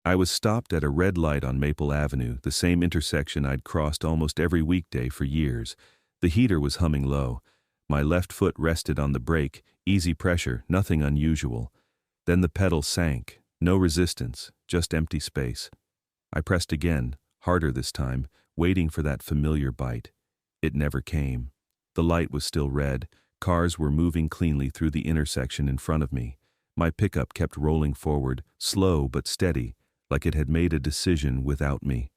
I was stopped at a red light on Maple Avenue, the same intersection I'd crossed almost every weekday for years. The heater was humming low. My left foot rested on the brake, easy pressure, nothing unusual. Then the pedal sank, no resistance, just empty space. I pressed again, harder this time, waiting for that familiar bite. It never came. The light was still red. Cars were moving cleanly through the intersection in front of me. My pickup kept rolling forward, slow but steady, like it had made a decision without me.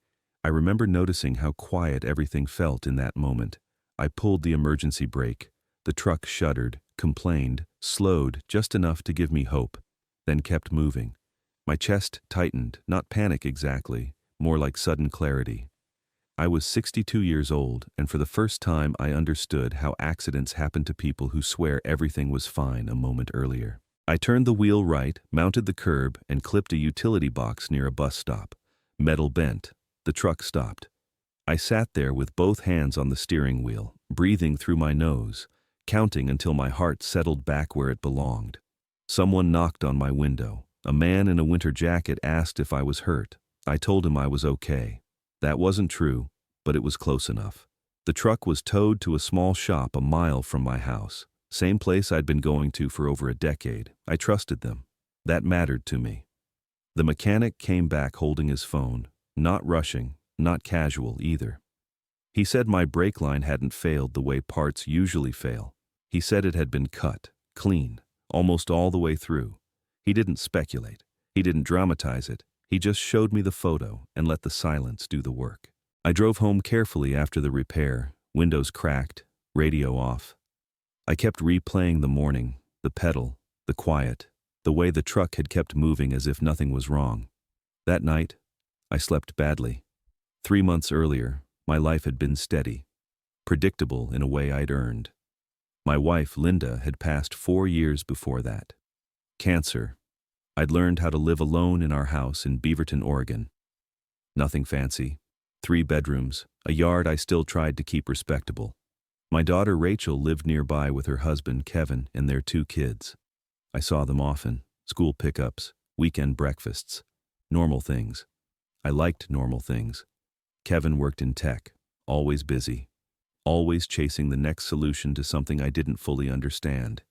I remember noticing how quiet everything felt in that moment. I pulled the emergency brake. The truck shuddered, complained, slowed just enough to give me hope, then kept moving. My chest tightened, not panic exactly, more like sudden clarity. I was 62 years old, and for the first time I understood how accidents happen to people who swear everything was fine a moment earlier. I turned the wheel right, mounted the curb, and clipped a utility box near a bus stop. Metal bent. The truck stopped. I sat there with both hands on the steering wheel, breathing through my nose, counting until my heart settled back where it belonged. Someone knocked on my window. A man in a winter jacket asked if I was hurt. I told him I was okay. That wasn't true, but it was close enough. The truck was towed to a small shop a mile from my house. Same place I'd been going to for over a decade. I trusted them. That mattered to me. The mechanic came back holding his phone, not rushing, not casual either. He said my brake line hadn't failed the way parts usually fail. He said it had been cut, clean, almost all the way through. He didn't speculate. He didn't dramatize it. He just showed me the photo and let the silence do the work. I drove home carefully after the repair, windows cracked, radio off. I kept replaying the morning, the pedal, the quiet, the way the truck had kept moving as if nothing was wrong. That night, I slept badly. 3 months earlier, my life had been steady, predictable in a way I'd earned. My wife, Linda, had passed 4 years before that. Cancer. I'd learned how to live alone in our house in Beaverton, Oregon. Nothing fancy. 3 bedrooms, a yard I still tried to keep respectable. My daughter Rachel lived nearby with her husband Kevin and their 2 kids. I saw them often, school pickups, weekend breakfasts, normal things. I liked normal things. Kevin worked in tech, always busy, always chasing the next solution to something I didn't fully understand.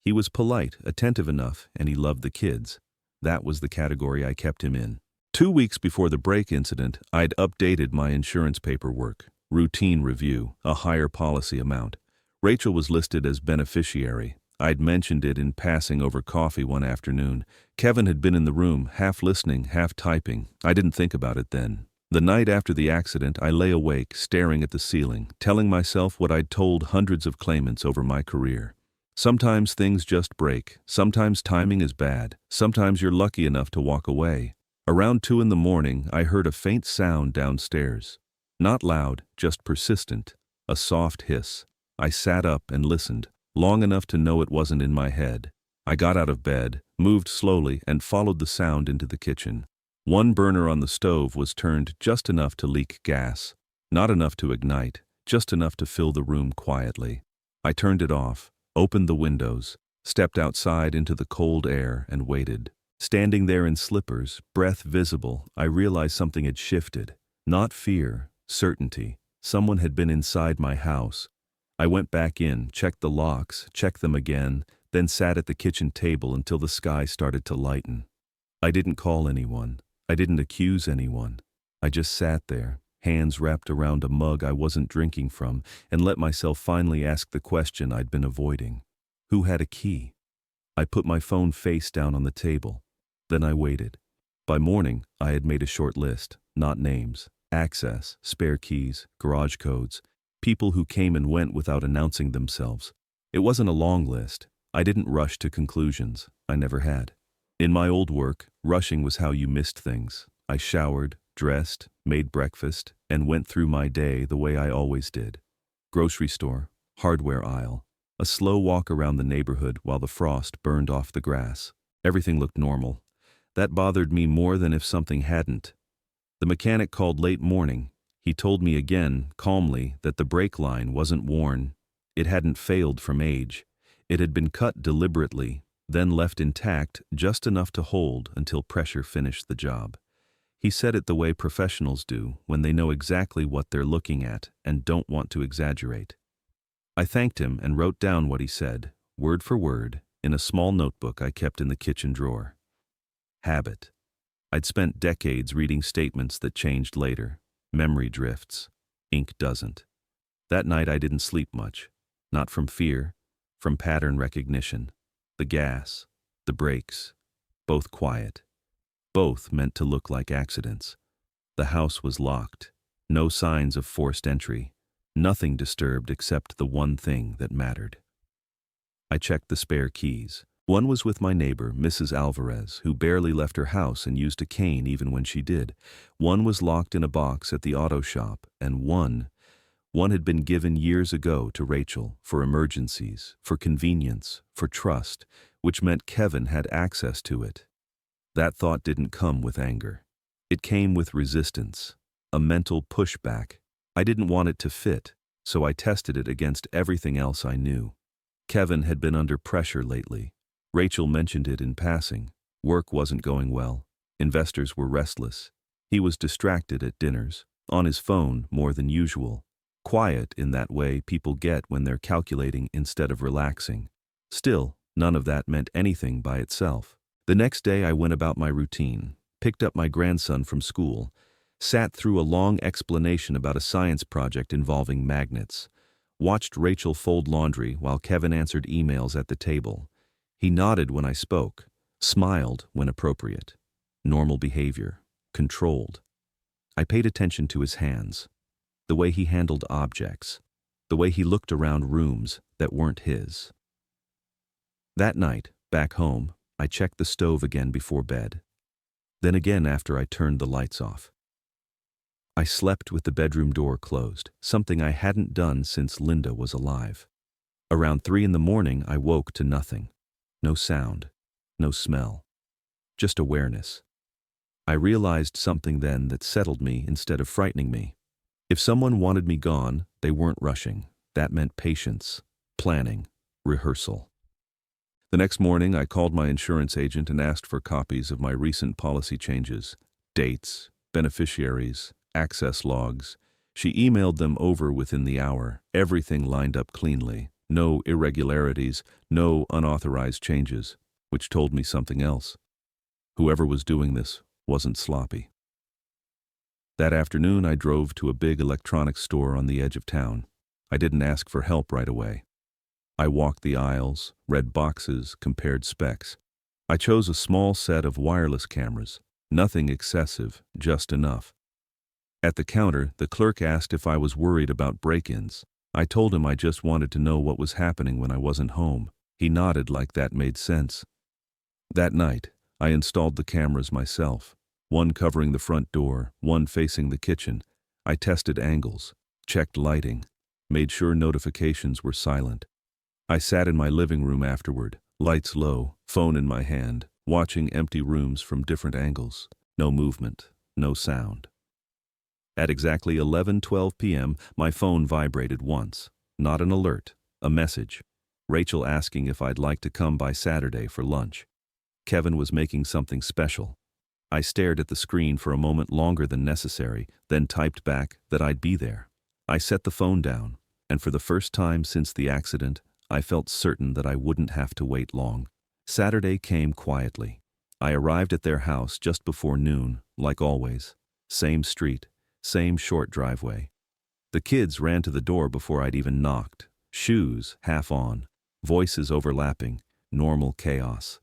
He was polite, attentive enough, and he loved the kids. That was the category I kept him in. 2 weeks before the brake incident, I'd updated my insurance paperwork. Routine review, a higher policy amount. Rachel was listed as beneficiary. I'd mentioned it in passing over coffee one afternoon. Kevin had been in the room, half listening, half typing. I didn't think about it then. The night after the accident, I lay awake, staring at the ceiling, telling myself what I'd told hundreds of claimants over my career. Sometimes things just break. Sometimes timing is bad. Sometimes you're lucky enough to walk away. Around 2 in the morning, I heard a faint sound downstairs. Not loud, just persistent. A soft hiss. I sat up and listened, long enough to know it wasn't in my head. I got out of bed, moved slowly, and followed the sound into the kitchen. One burner on the stove was turned just enough to leak gas. Not enough to ignite, just enough to fill the room quietly. I turned it off, opened the windows, stepped outside into the cold air, and waited. Standing there in slippers, breath visible, I realized something had shifted. Not fear, certainty. Someone had been inside my house. I went back in, checked the locks, checked them again, then sat at the kitchen table until the sky started to lighten. I didn't call anyone. I didn't accuse anyone. I just sat there, hands wrapped around a mug I wasn't drinking from, and let myself finally ask the question I'd been avoiding. Who had a key? I put my phone face down on the table. Then I waited. By morning, I had made a short list, not names. Access, spare keys, garage codes, people who came and went without announcing themselves. It wasn't a long list. I didn't rush to conclusions. I never had. In my old work, rushing was how you missed things. I showered, dressed, made breakfast, and went through my day the way I always did. Grocery store, hardware aisle, a slow walk around the neighborhood while the frost burned off the grass. Everything looked normal. That bothered me more than if something hadn't. The mechanic called late morning. He told me again, calmly, that the brake line wasn't worn. It hadn't failed from age. It had been cut deliberately, then left intact just enough to hold until pressure finished the job. He said it the way professionals do when they know exactly what they're looking at and don't want to exaggerate. I thanked him and wrote down what he said, word for word, in a small notebook I kept in the kitchen drawer. Habit. I'd spent decades reading statements that changed later. Memory drifts. Ink doesn't. That night I didn't sleep much. Not from fear, from pattern recognition. The gas, the brakes, both quiet. Both meant to look like accidents. The house was locked. No signs of forced entry. Nothing disturbed except the one thing that mattered. I checked the spare keys. One was with my neighbor, Mrs. Alvarez, who barely left her house and used a cane even when she did. One was locked in a box at the auto shop, and one had been given years ago to Rachel for emergencies, for convenience, for trust, which meant Kevin had access to it. That thought didn't come with anger. It came with resistance, a mental pushback. I didn't want it to fit, so I tested it against everything else I knew. Kevin had been under pressure lately. Rachel mentioned it in passing. Work wasn't going well. Investors were restless. He was distracted at dinners, on his phone more than usual. Quiet in that way people get when they're calculating instead of relaxing. Still, none of that meant anything by itself. The next day I went about my routine, picked up my grandson from school, sat through a long explanation about a science project involving magnets, watched Rachel fold laundry while Kevin answered emails at the table. He nodded when I spoke, smiled when appropriate. Normal behavior, controlled. I paid attention to his hands, the way he handled objects, the way he looked around rooms that weren't his. That night, back home, I checked the stove again before bed, then again after I turned the lights off. I slept with the bedroom door closed, something I hadn't done since Linda was alive. Around 3 a.m, I woke to nothing. No sound, no smell, just awareness. I realized something then that settled me instead of frightening me. If someone wanted me gone, they weren't rushing. That meant patience, planning, rehearsal. The next morning, I called my insurance agent and asked for copies of my recent policy changes, dates, beneficiaries, access logs. She emailed them over within the hour, everything lined up cleanly. No irregularities, no unauthorized changes, which told me something else. Whoever was doing this wasn't sloppy. That afternoon, I drove to a big electronics store on the edge of town. I didn't ask for help right away. I walked the aisles, read boxes, compared specs. I chose a small set of wireless cameras, nothing excessive, just enough. At the counter, the clerk asked if I was worried about break-ins. I told him I just wanted to know what was happening when I wasn't home. He nodded like that made sense. That night, I installed the cameras myself, one covering the front door, one facing the kitchen. I tested angles, checked lighting, made sure notifications were silent. I sat in my living room afterward, lights low, phone in my hand, watching empty rooms from different angles. No movement, no sound. At exactly 11:12 p.m., my phone vibrated once. Not an alert, a message. Rachel asking if I'd like to come by Saturday for lunch. Kevin was making something special. I stared at the screen for a moment longer than necessary, then typed back that I'd be there. I set the phone down, and for the first time since the accident, I felt certain that I wouldn't have to wait long. Saturday came quietly. I arrived at their house just before noon, like always. Same street. Same short driveway. The kids ran to the door before I'd even knocked. Shoes half on, voices overlapping, normal chaos.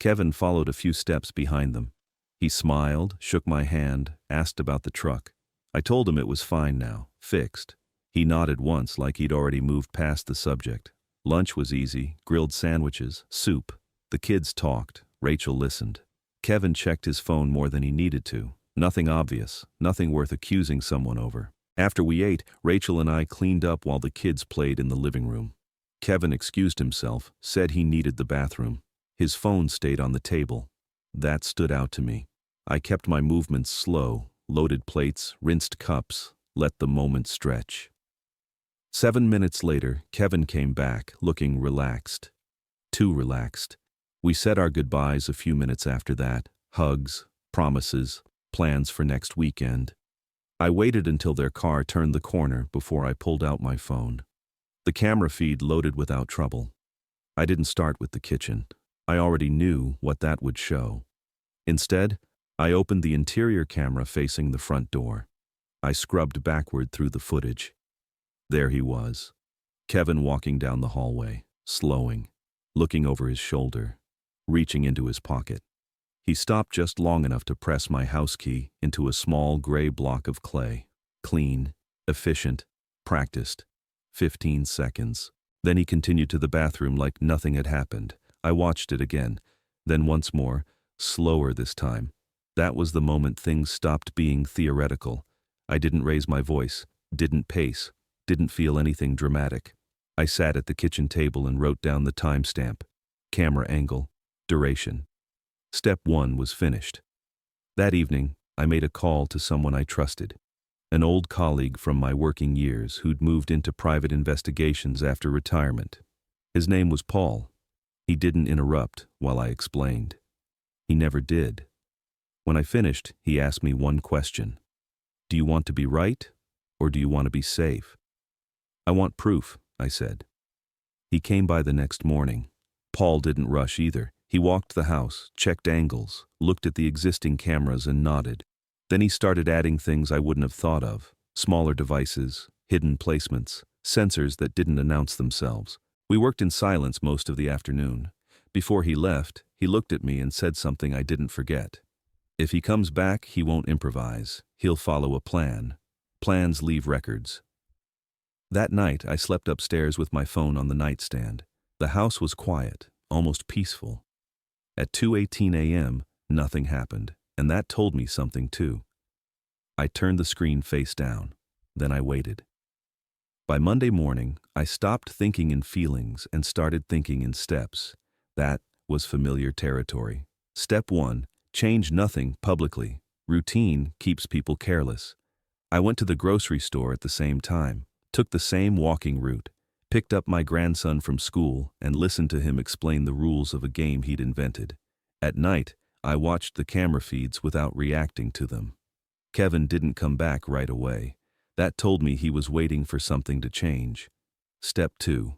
Kevin followed a few steps behind them. He smiled, shook my hand, asked about the truck. I told him it was fine now, fixed. He nodded once like he'd already moved past the subject. Lunch was easy, grilled sandwiches, soup. The kids talked, Rachel listened. Kevin checked his phone more than he needed to. Nothing obvious, nothing worth accusing someone over. After we ate, Rachel and I cleaned up while the kids played in the living room. Kevin excused himself, said he needed the bathroom. His phone stayed on the table. That stood out to me. I kept my movements slow, loaded plates, rinsed cups, let the moment stretch. 7 minutes later, Kevin came back, looking relaxed. Too relaxed. We said our goodbyes a few minutes after that. Hugs, promises, plans for next weekend. I waited until their car turned the corner before I pulled out my phone. The camera feed loaded without trouble. I didn't start with the kitchen. I already knew what that would show. Instead, I opened the interior camera facing the front door. I scrubbed backward through the footage. There he was, Kevin walking down the hallway, slowing, looking over his shoulder, reaching into his pocket. He stopped just long enough to press my house key into a small gray block of clay. Clean, efficient, practiced. 15 seconds. Then he continued to the bathroom like nothing had happened. I watched it again, then once more, slower this time. That was the moment things stopped being theoretical. I didn't raise my voice, didn't pace, didn't feel anything dramatic. I sat at the kitchen table and wrote down the timestamp, camera angle, duration. Step 1 was finished. That evening, I made a call to someone I trusted, an old colleague from my working years who'd moved into private investigations after retirement. His name was Paul. He didn't interrupt while I explained. He never did. When I finished, he asked me one question. Do you want to be right, or do you want to be safe? I want proof, I said. He came by the next morning. Paul didn't rush either. He walked the house, checked angles, looked at the existing cameras and nodded. Then he started adding things I wouldn't have thought of. Smaller devices, hidden placements, sensors that didn't announce themselves. We worked in silence most of the afternoon. Before he left, he looked at me and said something I didn't forget. If he comes back, he won't improvise. He'll follow a plan. Plans leave records. That night, I slept upstairs with my phone on the nightstand. The house was quiet, almost peaceful. At 2:18 a.m., nothing happened, and that told me something too. I turned the screen face down. Then I waited. By Monday morning, I stopped thinking in feelings and started thinking in steps. That was familiar territory. Step 1, change nothing publicly. Routine keeps people careless. I went to the grocery store at the same time, took the same walking route, picked up my grandson from school and listened to him explain the rules of a game he'd invented. At night, I watched the camera feeds without reacting to them. Kevin didn't come back right away. That told me he was waiting for something to change. Step 2,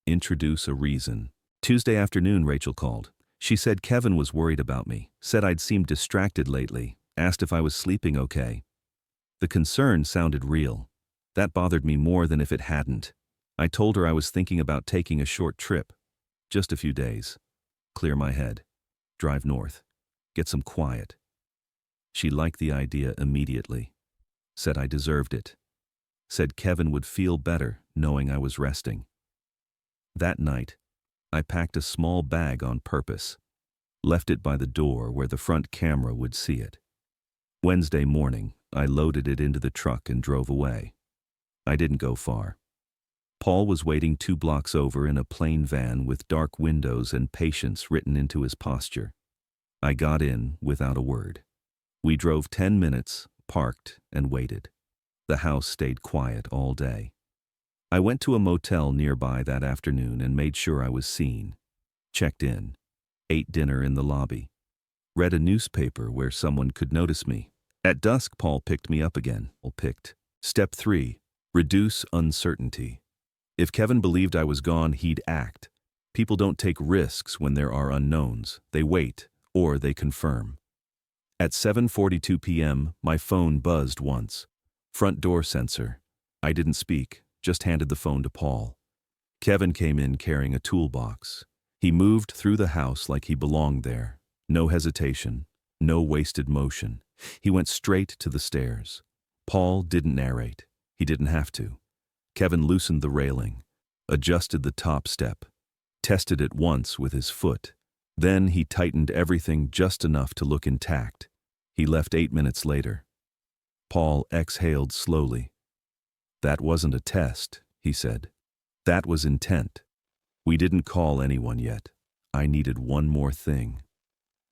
introduce a reason. Tuesday afternoon, Rachel called. She said Kevin was worried about me, said I'd seemed distracted lately, asked if I was sleeping okay. The concern sounded real. That bothered me more than if it hadn't. I told her I was thinking about taking a short trip. Just a few days. Clear my head. Drive north. Get some quiet. She liked the idea immediately. Said I deserved it. Said Kevin would feel better knowing I was resting. That night, I packed a small bag on purpose. Left it by the door where the front camera would see it. Wednesday morning, I loaded it into the truck and drove away. I didn't go far. Paul was waiting 2 blocks over in a plain van with dark windows and patience written into his posture. I got in without a word. We drove 10 minutes, parked, and waited. The house stayed quiet all day. I went to a motel nearby that afternoon and made sure I was seen. Checked in. Ate dinner in the lobby. Read a newspaper where someone could notice me. At dusk, Paul picked me up again. Step 3, reduce uncertainty. If Kevin believed I was gone, he'd act. People don't take risks when there are unknowns. They wait, or they confirm. At 7:42 p.m., my phone buzzed once. Front door sensor. I didn't speak, just handed the phone to Paul. Kevin came in carrying a toolbox. He moved through the house like he belonged there. No hesitation, no wasted motion. He went straight to the stairs. Paul didn't narrate. He didn't have to. Kevin loosened the railing, adjusted the top step, tested it once with his foot. Then he tightened everything just enough to look intact. He left 8 minutes later. Paul exhaled slowly. That wasn't a test, he said. That was intent. We didn't call anyone yet. I needed one more thing.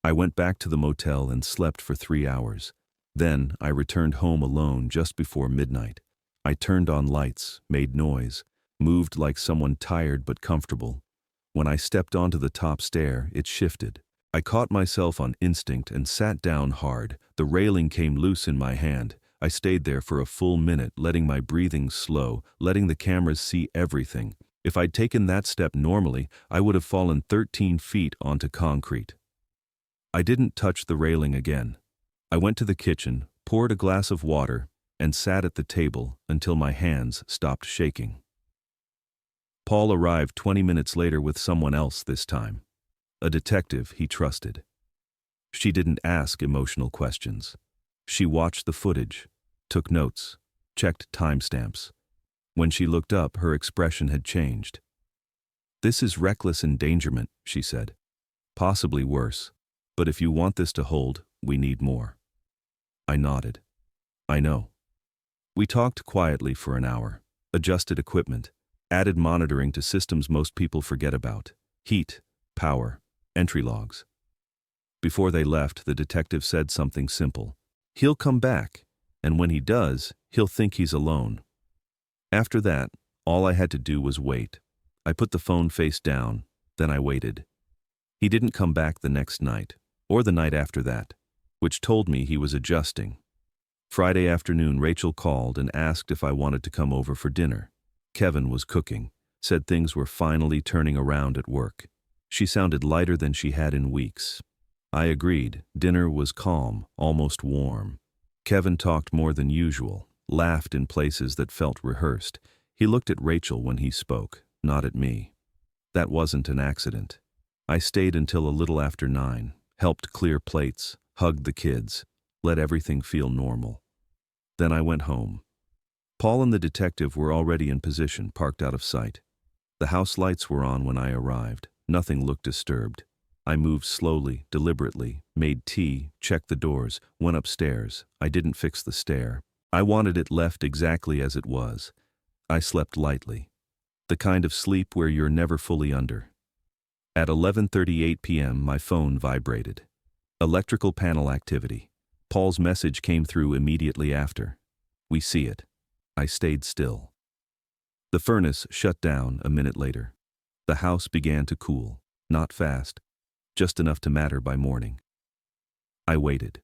I went back to the motel and slept for 3 hours. Then I returned home alone just before midnight. I turned on lights, made noise, moved like someone tired but comfortable. When I stepped onto the top stair, it shifted. I caught myself on instinct and sat down hard. The railing came loose in my hand. I stayed there for a full minute, letting my breathing slow, letting the cameras see everything. If I'd taken that step normally, I would have fallen 13 feet onto concrete. I didn't touch the railing again. I went to the kitchen, poured a glass of water, and sat at the table until my hands stopped shaking. Paul arrived 20 minutes later with someone else this time. A detective he trusted. She didn't ask emotional questions. She watched the footage, took notes, checked timestamps. When she looked up, her expression had changed. "This is reckless endangerment," she said. "Possibly worse. But if you want this to hold, we need more." I nodded. "I know." We talked quietly for an hour, adjusted equipment, added monitoring to systems most people forget about: heat, power, entry logs. Before they left, the detective said something simple. "He'll come back, and when he does, he'll think he's alone." After that, all I had to do was wait. I put the phone face down, then I waited. He didn't come back the next night, or the night after that, which told me he was adjusting. Friday afternoon, Rachel called and asked if I wanted to come over for dinner. Kevin was cooking, said things were finally turning around at work. She sounded lighter than she had in weeks. I agreed. Dinner was calm, almost warm. Kevin talked more than usual, laughed in places that felt rehearsed. He looked at Rachel when he spoke, not at me. That wasn't an accident. I stayed until a little after 9, helped clear plates, hugged the kids, let everything feel normal. Then I went home. Paul and the detective were already in position, parked out of sight. The house lights were on when I arrived. Nothing looked disturbed. I moved slowly, deliberately, made tea, checked the doors, went upstairs. I didn't fix the stair. I wanted it left exactly as it was. I slept lightly. The kind of sleep where you're never fully under. At 11:38 p.m., my phone vibrated. Electrical panel activity. Paul's message came through immediately after. "We see it." I stayed still. The furnace shut down a minute later. The house began to cool, not fast, just enough to matter by morning. I waited.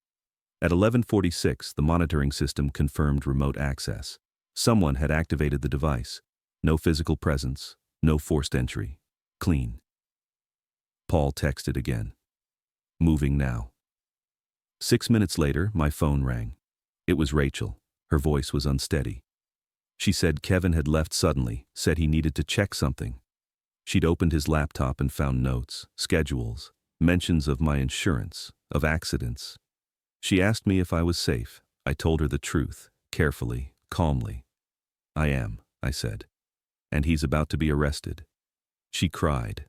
At 11:46, the monitoring system confirmed remote access. Someone had activated the device. No physical presence, no forced entry. Clean. Paul texted again. "Moving now." 6 minutes later, my phone rang. It was Rachel. Her voice was unsteady. She said Kevin had left suddenly, said he needed to check something. She'd opened his laptop and found notes, schedules, mentions of my insurance, of accidents. She asked me if I was safe. I told her the truth, carefully, calmly. "I am," I said. "And he's about to be arrested." She cried.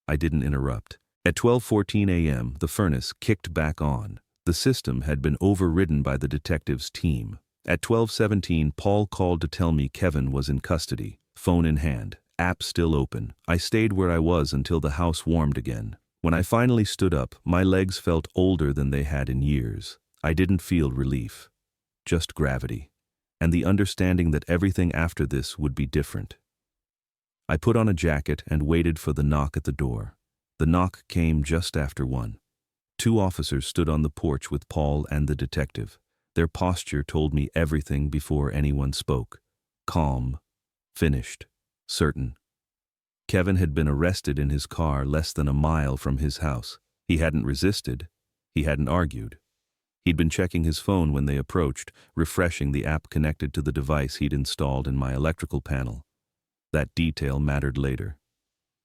I didn't interrupt. At 12:14 a.m., the furnace kicked back on. The system had been overridden by the detective's team. At 12:17, Paul called to tell me Kevin was in custody, phone in hand, app still open. I stayed where I was until the house warmed again. When I finally stood up, my legs felt older than they had in years. I didn't feel relief, just gravity, and the understanding that everything after this would be different. I put on a jacket and waited for the knock at the door. The knock came just after 1. 2 officers stood on the porch with Paul and the detective. Their posture told me everything before anyone spoke. Calm, finished, certain. Kevin had been arrested in his car less than a mile from his house. He hadn't resisted. He hadn't argued. He'd been checking his phone when they approached, refreshing the app connected to the device he'd installed in my electrical panel. That detail mattered later.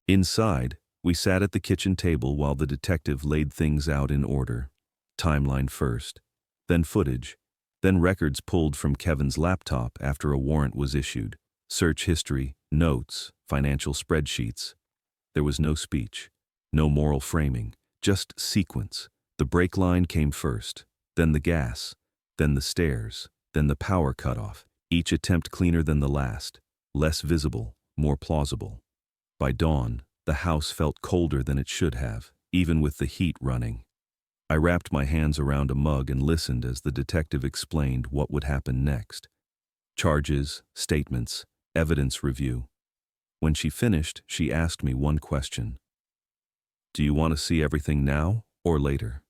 Inside, we sat at the kitchen table while the detective laid things out in order. Timeline first, then footage, then records pulled from Kevin's laptop after a warrant was issued. Search history, notes, financial spreadsheets. There was no speech, no moral framing, just sequence. The brake line came first, then the gas, then the stairs, then the power cutoff. Each attempt cleaner than the last, less visible, more plausible. By dawn, the house felt colder than it should have, even with the heat running. I wrapped my hands around a mug and listened as the detective explained what would happen next. Charges, statements, evidence review. When she finished, she asked me one question. Do you want to see everything now or later?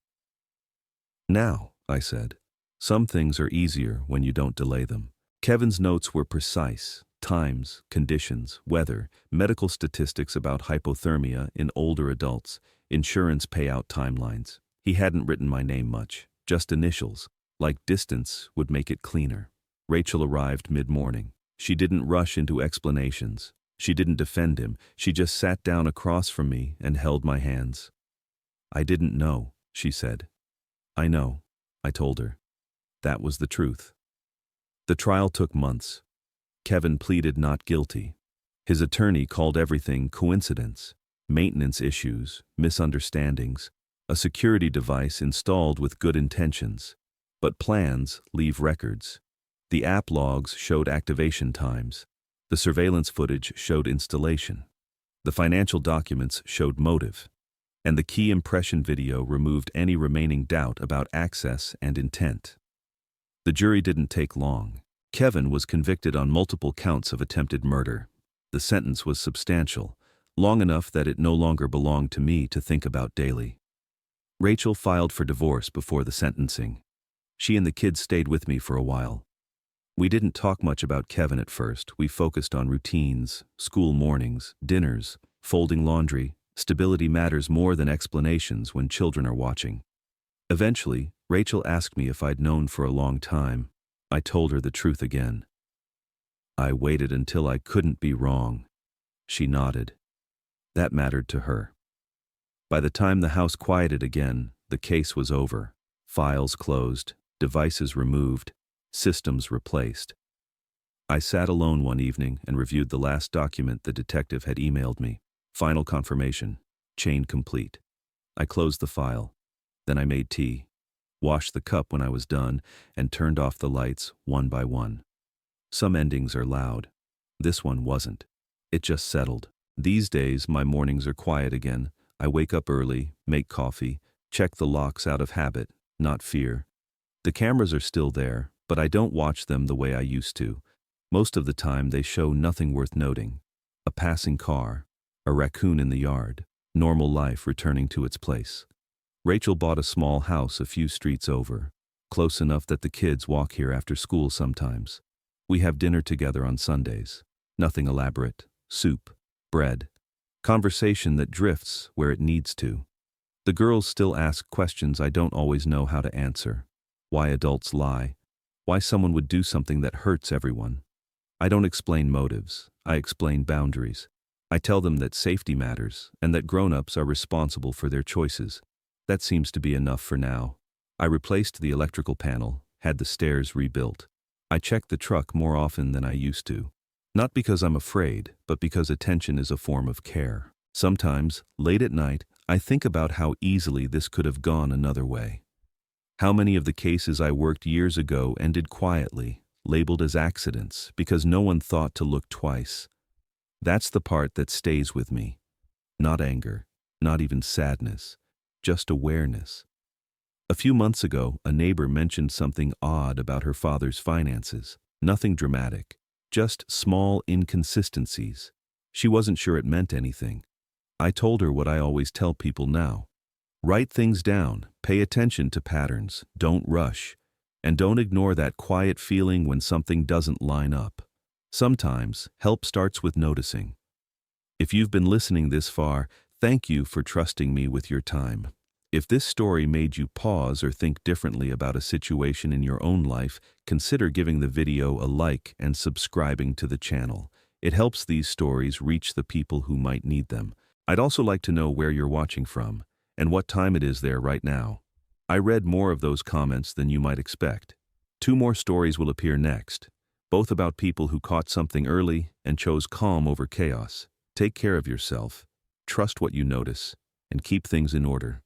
Now, I said. Some things are easier when you don't delay them. Kevin's notes were precise. Times, conditions, weather, medical statistics about hypothermia in older adults, insurance payout timelines. He hadn't written my name much, just initials, like distance would make it cleaner. Rachel arrived mid-morning. She didn't rush into explanations. She didn't defend him. She just sat down across from me and held my hands. I didn't know, she said. I know, I told her. That was the truth. The trial took months. Kevin pleaded not guilty. His attorney called everything coincidence, maintenance issues, misunderstandings, a security device installed with good intentions. But plans leave records. The app logs showed activation times. The surveillance footage showed installation. The financial documents showed motive. And the key impression video removed any remaining doubt about access and intent. The jury didn't take long. Kevin was convicted on multiple counts of attempted murder. The sentence was substantial, long enough that it no longer belonged to me to think about daily. Rachel filed for divorce before the sentencing. She and the kids stayed with me for a while. We didn't talk much about Kevin at first. We focused on routines, school mornings, dinners, folding laundry. Stability matters more than explanations when children are watching. Eventually, Rachel asked me if I'd known for a long time. I told her the truth again. I waited until I couldn't be wrong. She nodded. That mattered to her. By the time the house quieted again, the case was over. Files closed, devices removed, systems replaced. I sat alone one evening and reviewed the last document the detective had emailed me. Final confirmation. Chain complete. I closed the file. Then I made tea, washed the cup when I was done, and turned off the lights one by one. Some endings are loud. This one wasn't. It just settled. These days, my mornings are quiet again. I wake up early, make coffee, check the locks out of habit, not fear. The cameras are still there, but I don't watch them the way I used to. Most of the time, they show nothing worth noting. A passing car, a raccoon in the yard, normal life returning to its place. Rachel bought a small house a few streets over, close enough that the kids walk here after school sometimes. We have dinner together on Sundays. Nothing elaborate. Soup, bread. Conversation that drifts where it needs to. The girls still ask questions I don't always know how to answer. Why adults lie. Why someone would do something that hurts everyone. I don't explain motives. I explain boundaries. I tell them that safety matters and that grown-ups are responsible for their choices. That seems to be enough for now. I replaced the electrical panel, had the stairs rebuilt. I check the truck more often than I used to. Not because I'm afraid, but because attention is a form of care. Sometimes, late at night, I think about how easily this could have gone another way. How many of the cases I worked years ago ended quietly, labeled as accidents, because no one thought to look twice. That's the part that stays with me. Not anger, not even sadness, just awareness. A few months ago, a neighbor mentioned something odd about her father's finances. Nothing dramatic, just small inconsistencies. She wasn't sure it meant anything. I told her what I always tell people now. Write things down, pay attention to patterns, don't rush, and don't ignore that quiet feeling when something doesn't line up. Sometimes, help starts with noticing. If you've been listening this far, thank you for trusting me with your time. If this story made you pause or think differently about a situation in your own life, consider giving the video a like and subscribing to the channel. It helps these stories reach the people who might need them. I'd also like to know where you're watching from and what time it is there right now. I read more of those comments than you might expect. 2 more stories will appear next, both about people who caught something early and chose calm over chaos. Take care of yourself, trust what you notice, and keep things in order.